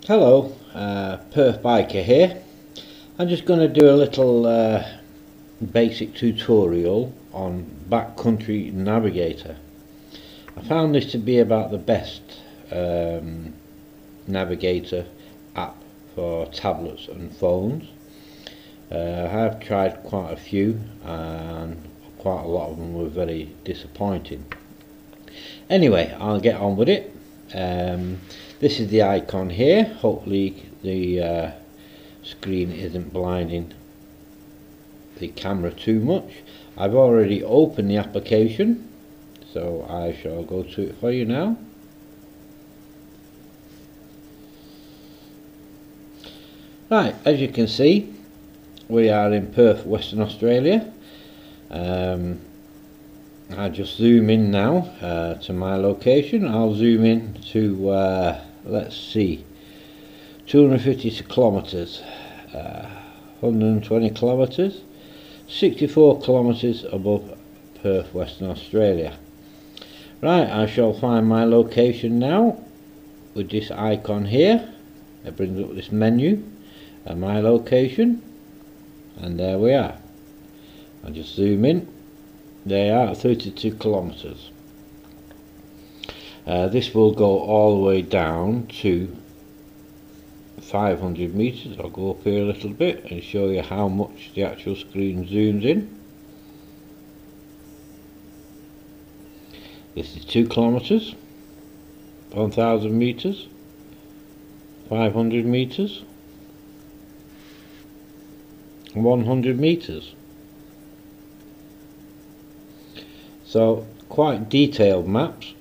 Hello, Perth Biker here. I'm just going to do a little basic tutorial on BackCountry Navigator. I found this to be about the best navigator app for tablets and phones. I have tried quite a few and quite a lot of them were very disappointing. Anyway, I'll get on with it. This is the icon here. Hopefully the screen isn't blinding the camera too much. I've already opened the application, so I shall go to it for you now. Right, as you can see, we are in Perth, Western Australia. I'll just zoom in now to my location. I'll zoom in to let's see, 250 kilometers, 120 kilometers, 64 kilometers above Perth, Western Australia. Right, I shall find my location now with this icon here. It brings up this menu and my location, and there we are. I'll just zoom in. They are 32 kilometers. This will go all the way down to 500 meters. I'll go up here a little bit and show you how much the actual screen zooms in. This is 2 kilometers, 1,000 meters, 500 meters, 100 meters. So quite detailed maps.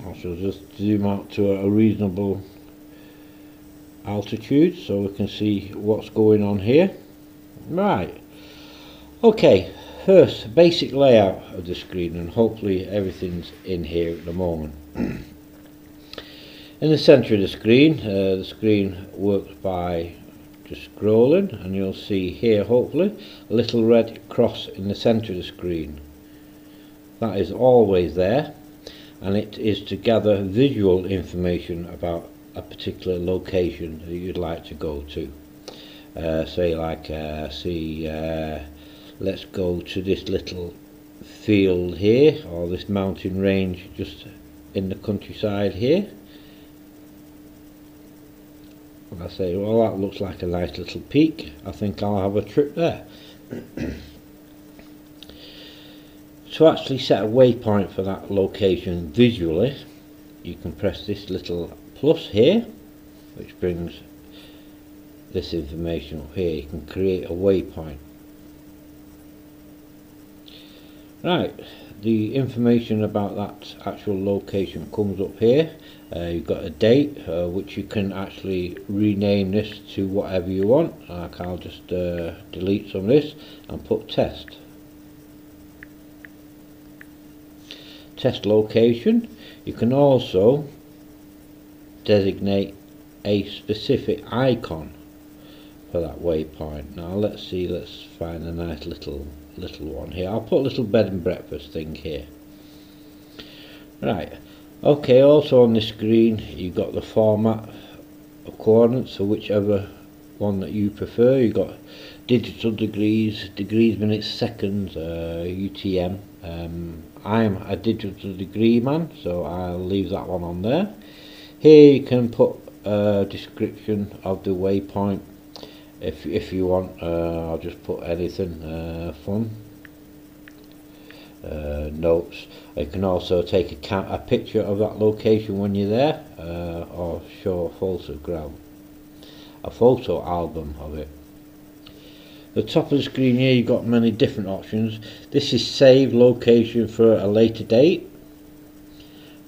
I shall just zoom out to a reasonable altitude so we can see what's going on here. Right, okay, first basic layout of the screen, and hopefully everything's in here at the moment. In the centre of the screen works by just scrolling, and you'll see here hopefully a little red cross in the centre of the screen. That is always there, and it is to gather visual information about a particular location that you'd like to go to. Say like let's go to this little field here, or this mountain range just in the countryside here. I say, well, that looks like a nice little peak. I think I'll have a trip there. To actually set a waypoint for that location visually, you can press this little plus here, which brings this information up here. You can create a waypoint. Right, the information about that actual location comes up here. You've got a date, which you can actually rename this to whatever you want. Like I'll just delete some of this and put test. Test location. You can also designate a specific icon for that waypoint. Now let's see, let's find a nice little one here. I'll put a little bed and breakfast thing here. Right, okay, also on the screen you've got the format of coordinates, so whichever one that you prefer. You've got digital degrees, minutes, seconds, UTM. I'm a digital degree man, so I'll leave that one on there. Here you can put a description of the waypoint if you want. I'll just put anything fun, notes. You can also take a picture of that location when you're there, or show a photo album of it. The top of the screen here, you've got many different options. This is save location for a later date.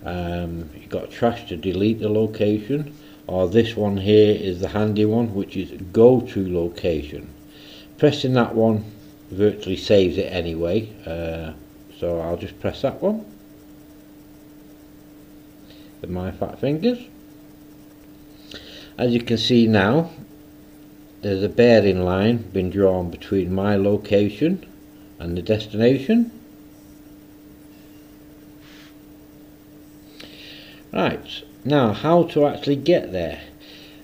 You've got trash to delete the location, or this one here is the handy one, which is go to location. Pressing that one virtually saves it anyway, so I'll just press that one with my fat fingers. As you can see now, there's a bearing line been drawn between my location and the destination. Right, now how to actually get there.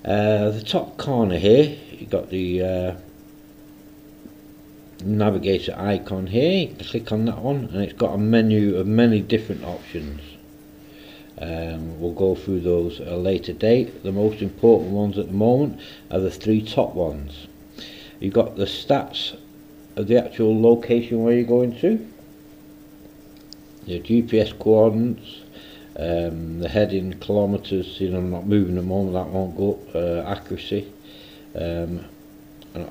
The top corner here, you've got the navigator icon here. You can click on that one and it's got a menu of many different options. We'll go through those at a later date. The most important ones at the moment are the three top ones. You've got the stats of the actual location where you're going to, the GPS coordinates, the heading, kilometers. You know, I'm not moving at the moment, that won't go up. Accuracy, and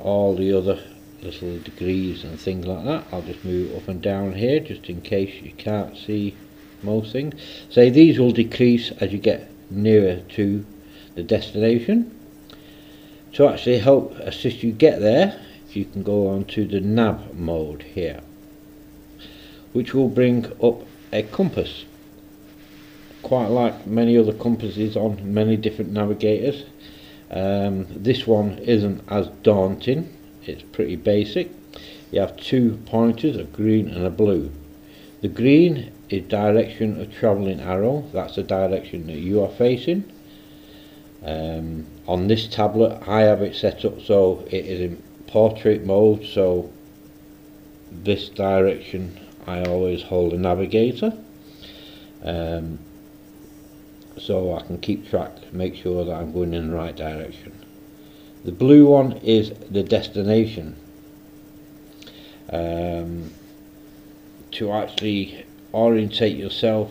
all the other little degrees and things like that. I'll just move up and down here just in case you can't see most things. So these will decrease as you get nearer to the destination. To actually help assist you get there, you can go on to the nav mode here, which will bring up a compass, quite like many other compasses on many different navigators. This one isn't as daunting, it's pretty basic. You have two pointers, a green and a blue. The green is direction of travelling arrow, that's the direction that you are facing. On this tablet I have it set up so it is in portrait mode, so this direction I always hold the navigator, so I can keep track, make sure that I'm going in the right direction. The blue one is the destination. To actually orientate yourself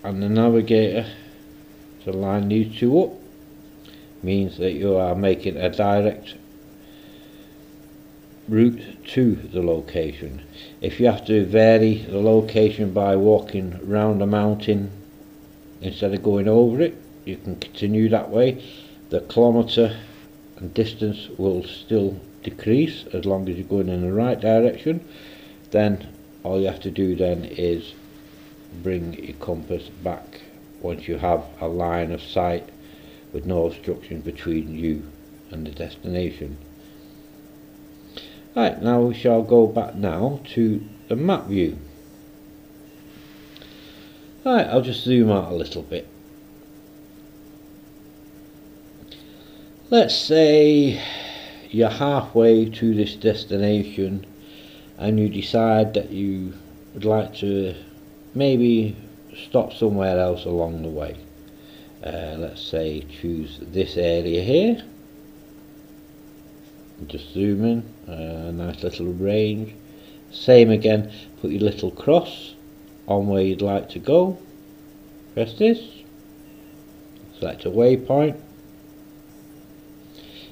and the navigator to line these two up means that you are making a direct route to the location. If you have to vary the location by walking round a mountain instead of going over it, you can continue that way. The kilometre and distance will still decrease as long as you're going in the right direction. Then all you have to do then is bring your compass back once you have a line of sight with no obstruction between you and the destination. Right, now we shall go back now to the map view. Right, I'll just zoom out a little bit. Let's say you're halfway to this destination and you decide that you would like to maybe stop somewhere else along the way. Let's say choose this area here. Just zoom in, nice little range. Same again, put your little cross on where you'd like to go. Press this, select a waypoint.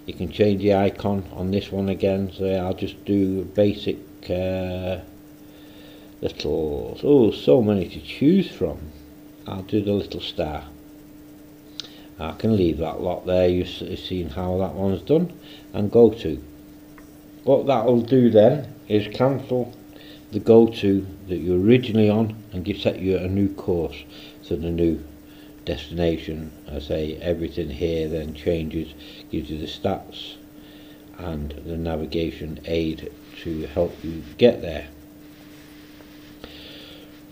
You can change the icon on this one again, so I'll just do basic little, oh, so many to choose from. I'll do the little star. I can leave that lot there, you've seen how that one's done, and go to. What that will do then is cancel the go to that you're originally on and set you a new course to the new destination. I say everything here then changes, gives you the stats and the navigation aid to help you get there.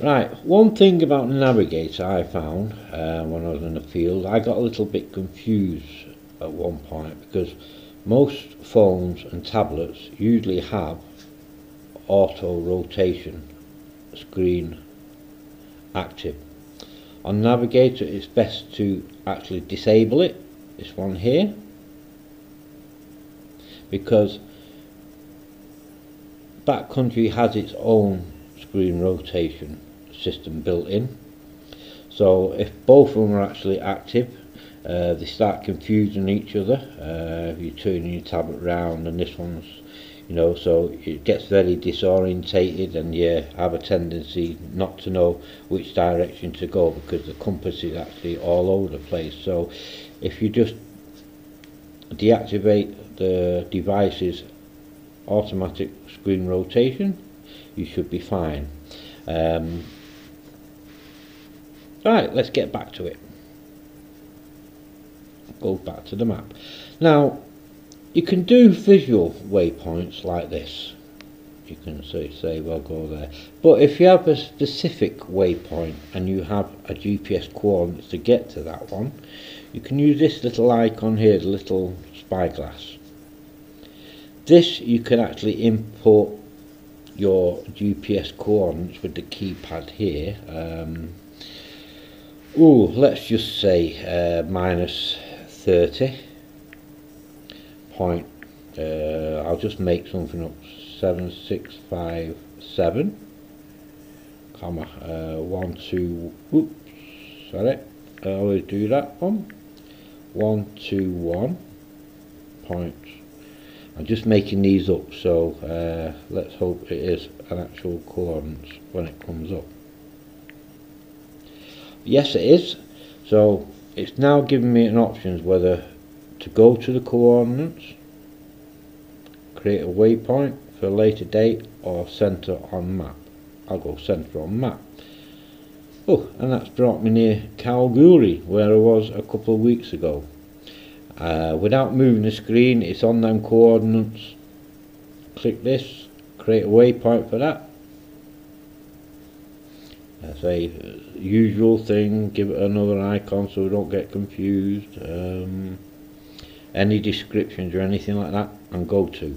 Right, one thing about the navigator I found when I was in the field, I got a little bit confused at one point because most phones and tablets usually have auto rotation screen active. On navigator it's best to actually disable it, this one here, because BackCountry has its own screen rotation system built in, so if both of them are actually active, they start confusing each other. If you're turning your tablet round and this one's, you know, so it gets very disorientated and you have a tendency not to know which direction to go because the compass is actually all over the place. So if you just deactivate the device's automatic screen rotation, you should be fine. Right, let's get back to it. Go back to the map. Now you can do visual waypoints like this. you can say well go there. But if you have a specific waypoint and you have a GPS coordinates to get to that one, you can use this little icon here, the little spyglass. This you can actually import your GPS coordinates with the keypad here. Let's just say minus 30 point, I'll just make something up, 7657 comma 12, oops, sorry, I always do that one, 121 point. I'm just making these up, so let's hope it is an actual coordinates when it comes up. Yes, it is. So it's now giving me an options whether to go to the coordinates, create a waypoint for a later date, or center on map. I'll go center on map. Oh, and that's brought me near Kalgoorlie, where I was a couple of weeks ago. Without moving the screen, it's on them coordinates. Click this, create a waypoint for that. That's a usual thing, give it another icon so we don't get confused. Any descriptions or anything like that, and go to.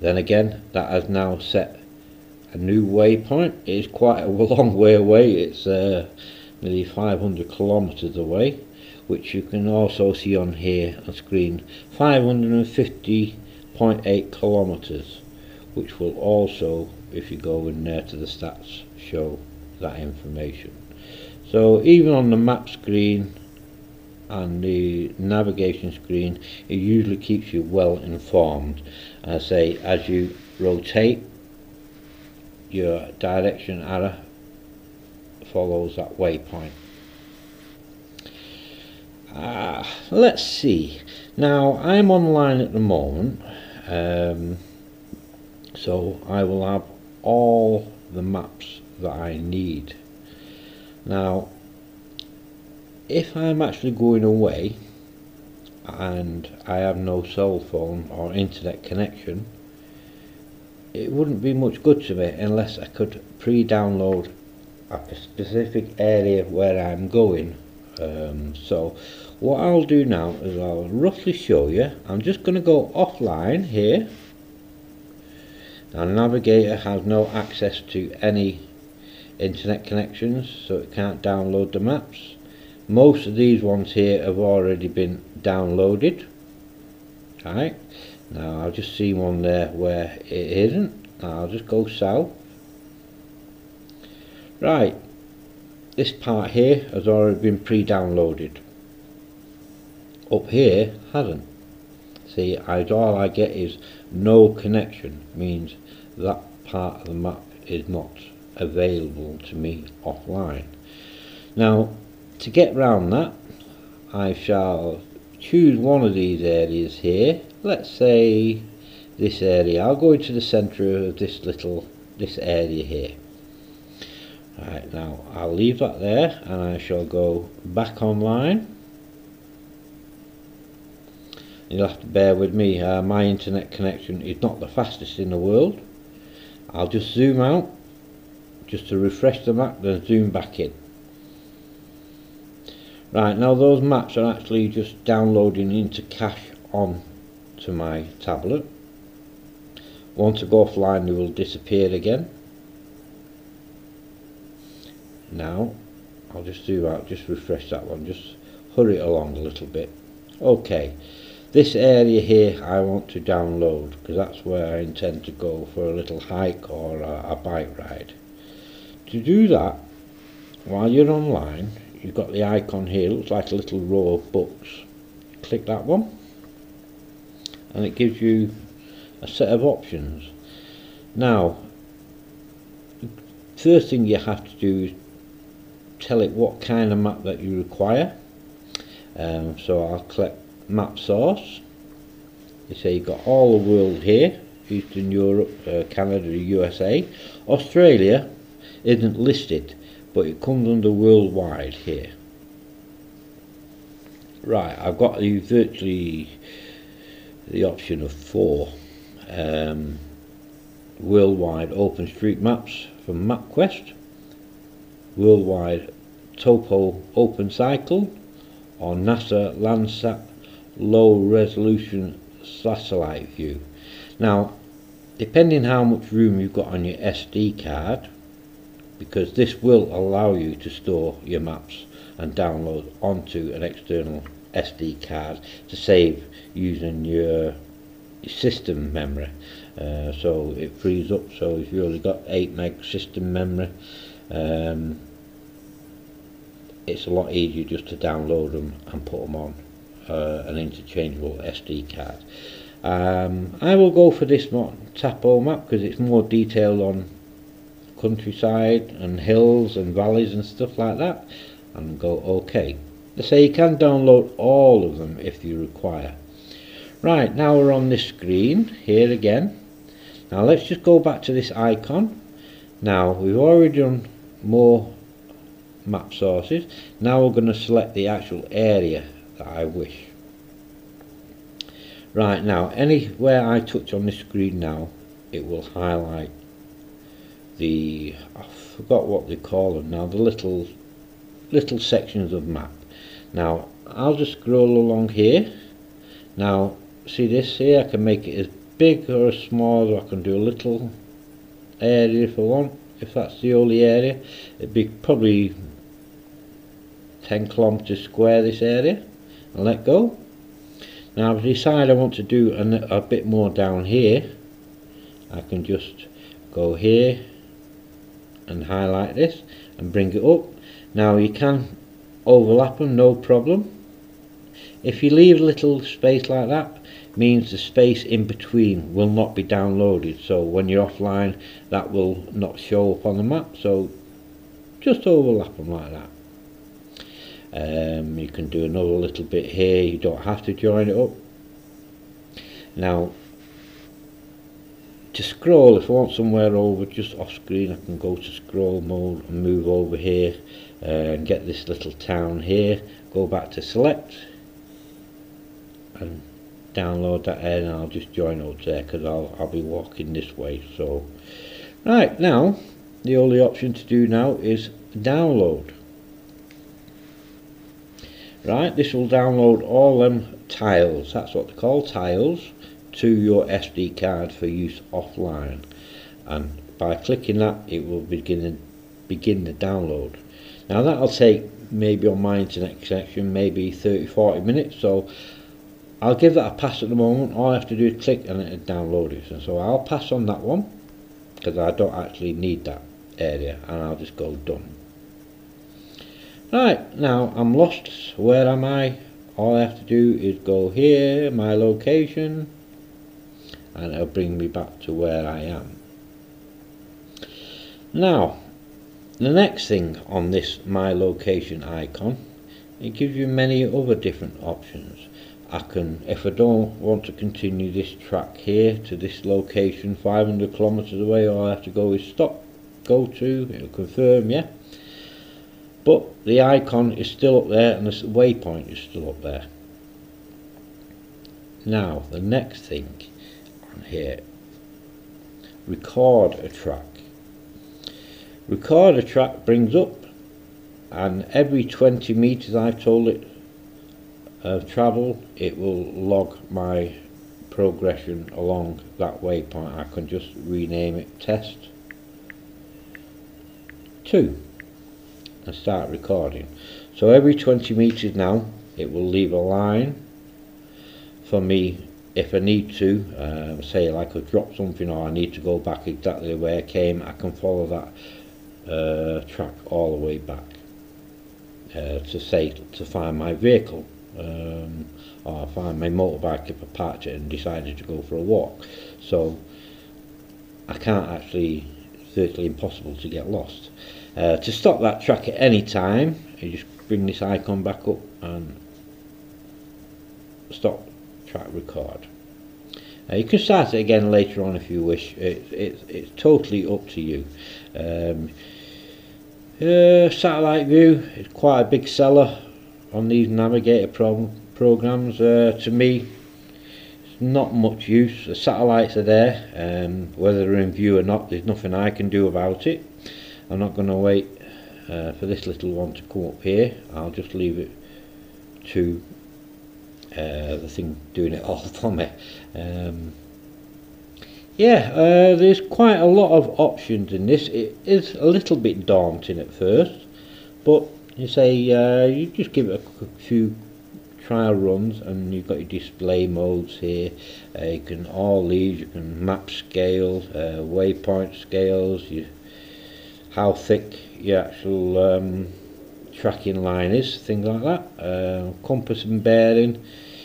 Then again, that has now set a new waypoint. It is quite a long way away, it's nearly 500 kilometers away, which you can also see on here on screen, 550.8 kilometers, which will also, if you go in there to the stats, show that information. So even on the map screen and the navigation screen, it usually keeps you well informed. I say as you rotate, your direction arrow follows that waypoint. Let's see, now I'm online at the moment, so I will have all the maps that I need. Now if I'm actually going away and I have no cell phone or internet connection, it wouldn't be much good to me unless I could pre-download a specific area where I'm going. So what I'll do now is I'll roughly show you. I'm just going to go offline here. Now Navigator has no access to any internet connections, so it can't download the maps. Most of these ones here have already been downloaded. Right, now I'll just see one there where it isn't. I'll just go south. Right, this part here has already been pre-downloaded. Up here hasn't. See, all I get is no connection, means that part of the map is not available to me offline. Now to get round that, I shall choose one of these areas here. Let's say this area. I'll go into the centre of this area here. Right, now I'll leave that there and I shall go back online. You'll have to bear with me, my internet connection is not the fastest in the world. I'll just zoom out just to refresh the map, then zoom back in. Right, now those maps are actually just downloading into cache on to my tablet. Once I go offline they will disappear again. Now I'll just zoom out, just refresh that one, just hurry it along a little bit. Okay, this area here I want to download because that's where I intend to go for a little hike or a bike ride. To do that, while you're online, you've got the icon here, looks like a little row of books. Click that one and it gives you a set of options. Now first thing you have to do is tell it what kind of map that you require. So I'll click map source. You say you've got all the world here, Eastern Europe, Canada, USA. Australia isn't listed, but it comes under worldwide here. Right, I've got virtually the option of 4. Worldwide OpenStreetMaps from MapQuest, Worldwide Topo OpenCycle, or NASA Landsat Low Resolution Satellite View. Now, depending how much room you've got on your SD card, because this will allow you to store your maps and download onto an external SD card to save using your system memory. So it frees up, so if you've only got 8 meg system memory, it's a lot easier just to download them and put them on an interchangeable SD card. I will go for this Topo map because it's more detailed on countryside and hills and valleys and stuff like that, and go OK. They say you can download all of them if you require. Right, now we're on this screen here again. Now let's just go back to this icon. Now we've already done more map sources. Now we're going to select the actual area that I wish. Right, now anywhere I touch on this screen now, it will highlight the, I forgot what they call them now, the little sections of map. Now I'll just scroll along here. Now see this here, I can make it as big or as small, or I can do a little area if I want, if that's the only area. It'd be probably 10 kilometers square, this area, and let go. Now if I decide I want to do a bit more down here, I can just go here and highlight this and bring it up. Now you can overlap them, no problem. If you leave a little space like that, means the space in between will not be downloaded, so when you're offline that will not show up on the map, so just overlap them like that. You can do another little bit here, you don't have to join it up. Now to scroll, if I want somewhere over just off screen, I can go to scroll mode and move over here and get this little town here, go back to select and download that area, and I'll just join up there because I'll be walking this way. So right, now the only option to do now is download. Right, this will download all them tiles, that's what they're called, tiles, to your SD card for use offline, and by clicking that it will begin the download. Now that'll take, maybe on my internet connection, maybe 30-40 minutes, so I'll give that a pass at the moment. All I have to do is click and it'll download it, and so I'll pass on that one because I don't actually need that area, and I'll just go done. Right, now I'm lost. Where am I? All I have to do is go here, my location, and it'll bring me back to where I am. Now the next thing on this my location icon, it gives you many other different options. I can, if I don't want to continue this track here to this location 500 kilometers away, all I have to go is stop, go to, it'll confirm, yeah. But the icon is still up there and the waypoint is still up there. Now the next thing on here, record a track. Record a track brings up, and every 20 meters I've told it of travel, it will log my progression along that waypoint. I can just rename it test 2 and start recording. So every 20 meters now it will leave a line for me if I need to, say like I drop something or I need to go back exactly where I came. I can follow that track all the way back to find my vehicle, or find my motorbike if I parked it and decided to go for a walk. So I can't actually, it's virtually impossible to get lost. To stop that track at any time, you just bring this icon back up and stop track record. You can start it again later on if you wish. It's totally up to you. Satellite view is quite a big seller on these navigator programs. To me, not much use. The satellites are there, whether they're in view or not, there's nothing I can do about it. I'm not going to wait for this little one to come up here. I'll just leave it to the thing doing it all for me. There's quite a lot of options in this. It is a little bit daunting at first, but you say you just give it a few trial runs and you've got your display modes here. You can you can map scale, waypoint scales, how thick your actual tracking line is, things like that. Compass and bearing.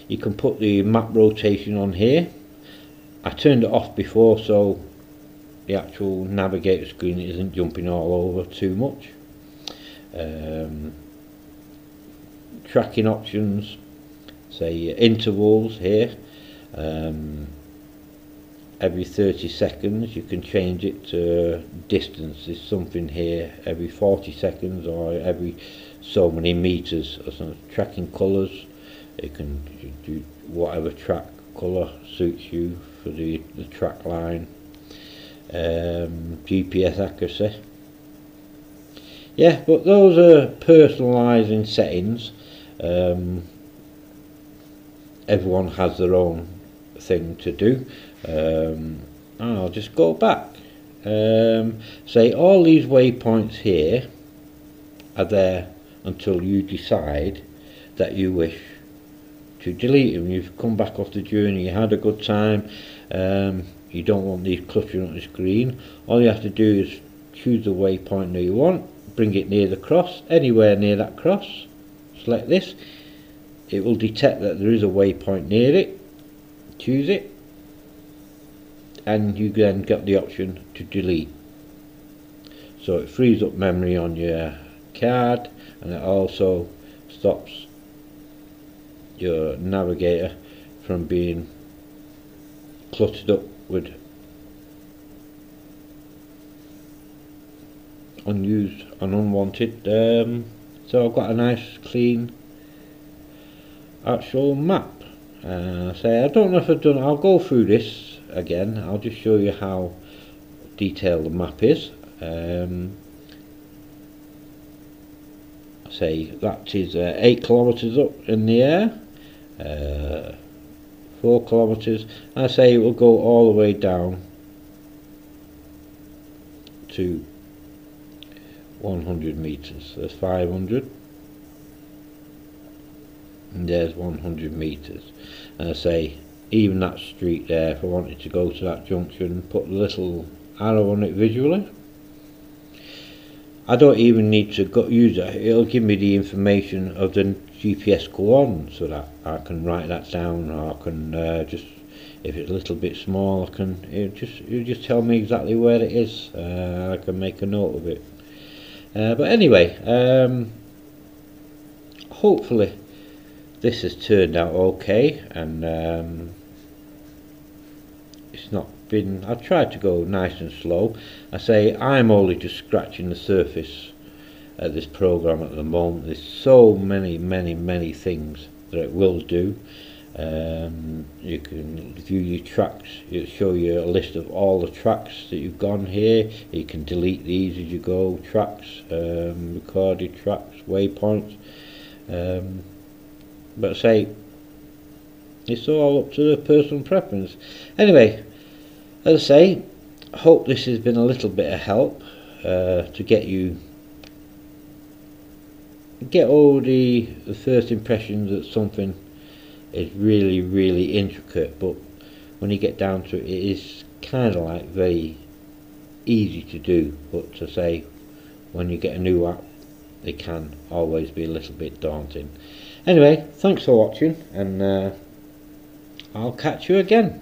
You can put the map rotation on here. I turned it off before so the actual navigator screen isn't jumping all over too much. Tracking options, say intervals here. Every 30 seconds you can change it to distance. There's something here every 40 seconds or every so many meters. Or some tracking colours, you can do whatever track colour suits you for the track line. GPS accuracy. Yeah, but those are personalising settings. Everyone has their own thing to do. I'll just go back. Say all these waypoints here are there until you decide that you wish to delete them. You've come back off the journey, you had a good time, you don't want these cluttering on the screen. All you have to do is choose the waypoint that you want, bring it near the cross, anywhere near that cross, select this. It will detect that there is a waypoint near it, choose it, and you then get the option to delete. So it frees up memory on your card, and it also stops your navigator from being cluttered up with unused and unwanted. So I've got a nice clean actual map. Say I don't know if I've done. I'll go through this again. I'll just show you how detailed the map is. Say that is 8 kilometers up in the air, 4 kilometers. I say it will go all the way down to 100 meters. There's 500. And there's 100 meters. And I say even that street there, if I wanted to go to that junction, put the little arrow on it visually. I don't even need to use it. It'll give me the information of the GPS coordinates so that I can write that down, or I can just, if it's a little bit small, it'll just tell me exactly where it is. I can make a note of it. But anyway, hopefully this has turned out okay, and it's not been. I've tried to go nice and slow. I say I'm only just scratching the surface at this program at the moment. There's so many things that it will do. You can view your tracks. It'll show you a list of all the tracks that you've gone here. You can delete these as you go. Tracks, recorded tracks, waypoints. But say it's all up to the personal preference. Anyway, as I say, I hope this has been a little bit of help to get all the first impressions that something is really intricate, but when you get down to it, it is kind of like very easy to do. But to say, when you get a new app, they can always be a little bit daunting. Anyway, thanks for watching, and I'll catch you again.